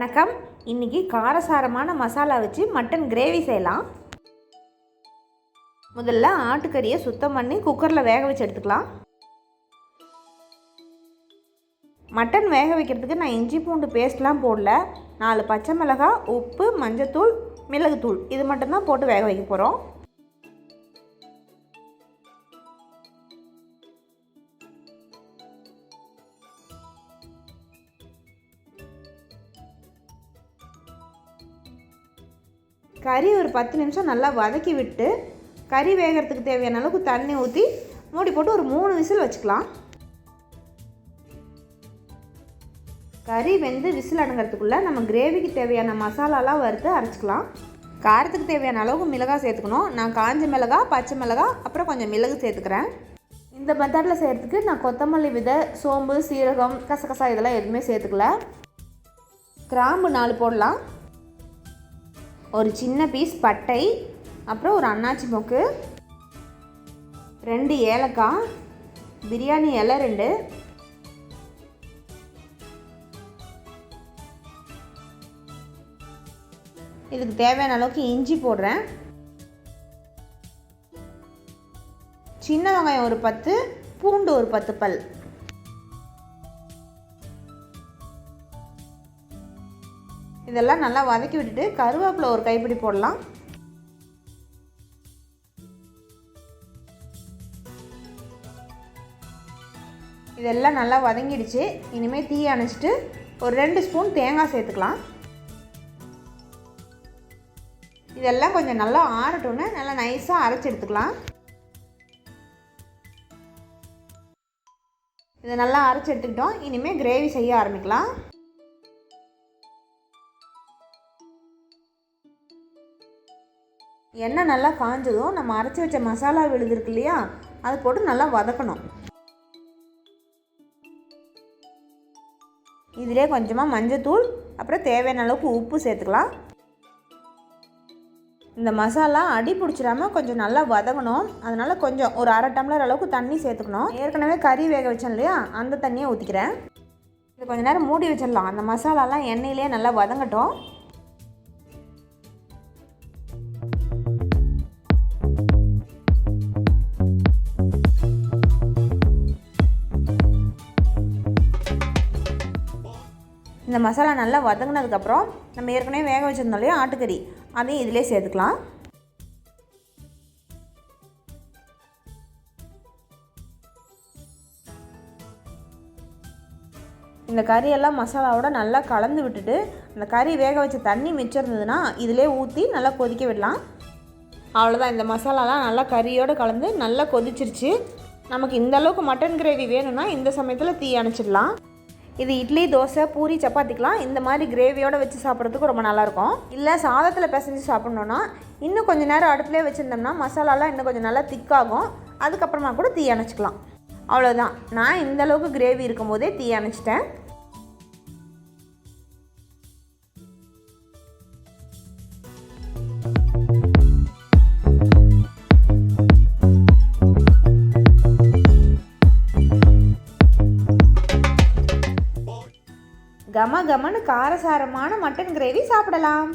வணக்கம். இன்றைக்கி காரசாரமான மசாலா வச்சு மட்டன் கிரேவி செய்யலாம். முதல்ல ஆட்டுக்கறியை சுத்தம் பண்ணி குக்கரில் வேக வச்சு எடுத்துக்கலாம். மட்டன் வேக வைக்கிறதுக்கு நான் இஞ்சி பூண்டு பேஸ்ட்லாம் போடல. 4 பச்சை மிளகாய், உப்பு, மஞ்சத்தூள், மிளகுத்தூள் இது மட்டும்தான் போட்டு வேக வைக்க போகிறோம். கறி ஒரு 10 நிமிஷம் நல்லா வதக்கி விட்டு கறி வேகிறதுக்கு தேவையான அளவுக்கு தண்ணி ஊற்றி மூடி போட்டு ஒரு 3 விசில் வச்சுக்கலாம். கறி வெந்து விசில் அடங்கிறதுக்குள்ளே நம்ம கிரேவிக்கு தேவையான மசாலாலாம் வறுத்து அரைச்சிக்கலாம். காரத்துக்கு தேவையான அளவுக்கு மிளகாய் சேர்த்துக்கணும். நான் காஞ்ச மிளகாய், பச்சை மிளகாய், அப்புறம் கொஞ்சம் மிளகு சேர்த்துக்கிறேன். இந்த மெத்தடில் செய்கிறதுக்கு நான் கொத்தமல்லி விதை, சோம்பு, சீரகம், கசகசா இதெல்லாம் எதுவுமே சேர்த்துக்கல. கிராம்பு 4 போடலாம். ஒரு சின்ன பீஸ் பட்டை, அப்புறம் ஒரு அன்னாச்சி மொக்கு, 2 ஏலக்காய், பிரியாணி இலை 2, இதுக்கு தேவையான அளவுக்கு இஞ்சி போடுறேன். சின்ன வெங்காயம் ஒரு 10, பூண்டு ஒரு 10 பல். இதெல்லாம் நல்லா வதக்கி விட்டுட்டு கருவேப்பிலை ஒரு கைப்பிடி போடலாம். இதெல்லாம் நல்லா வதங்கிடுச்சு. இனிமேல் தீயை அணைச்சிட்டு ஒரு 2 ஸ்பூன் தேங்காய் சேர்த்துக்கலாம். இதெல்லாம் கொஞ்சம் நல்லா ஆறட்டும்னு நல்லா நைஸாக அரைச்சி எடுத்துக்கலாம். இதை நல்லா அரைச்சி எடுத்துக்கிட்டோம். இனிமேல் கிரேவி செய்ய ஆரம்பிக்கலாம். எண்ணெய் நல்லா காஞ்சதும் நம்ம அரைச்சி வச்ச மசாலா விழுது இருக்கு இல்லையா, அது போட்டு நல்லா வதக்கணும். இதிலே கொஞ்சமாக மஞ்சத்தூள், அப்புறம் தேவையான அளவுக்கு உப்பு சேர்த்துக்கலாம். இந்த மசாலா அடி பிடிச்சிடாமல் கொஞ்சம் நல்லா வதங்கணும். அதனால் கொஞ்சம் ஒரு 1/2 டம்ளர் அளவுக்கு தண்ணி சேர்த்துக்கணும். ஏற்கனவே கறி வேக வச்சேன் இல்லையா, அந்த தண்ணியை ஊற்றிக்கிறேன். இது கொஞ்சம் நேரம் மூடி வச்சிடலாம். அந்த மசாலாலாம் எண்ணெயிலே நல்லா வதங்கட்டும். இந்த மசாலா நல்லா வதங்கினதுக்கப்புறம் நம்ம ஏற்கனவே வேக வச்சுருந்தோம் இல்லையா ஆட்டுக்கறி, அதையும் இதிலே சேர்த்துக்கலாம். இந்த கறியெல்லாம் மசாலாவோட நல்லா கலந்து விட்டுட்டு அந்த கறி வேக வச்ச தண்ணி மிச்சம் இருந்ததுன்னா இதிலே ஊற்றி நல்லா கொதிக்க விடலாம். அவ்வளோதான். இந்த மசாலாலாம் நல்லா கறியோடு கலந்து நல்லா கொதிச்சிருச்சு. நமக்கு இந்த அளவுக்கு மட்டன் கிரேவி வேணும்னா இந்த சமயத்தில் தீ அணைச்சிடலாம். இது இட்லி, தோசை, பூரி, சப்பாத்திக்கலாம் இந்த மாதிரி கிரேவியோடு வச்சு சாப்பிட்றதுக்கு ரொம்ப நல்லாயிருக்கும். இல்லை சாதத்தில் பிசைஞ்சு சாப்பிட்ணுன்னா இன்னும் கொஞ்சம் நேரம் அடுப்புலேயே வச்சுருந்தோம்னா மசாலாலாம் இன்னும் கொஞ்சம் நல்லா திக்காகும். அதுக்கப்புறமா கூட தீ அணைச்சிக்கலாம். அவ்வளோதான். நான் இந்த அளவுக்கு கிரேவி இருக்கும் போதே தீ அணைச்சிட்டேன். கம கமன்னு காரசாரமான மட்டன் கிரேவி சாப்பிடலாம்.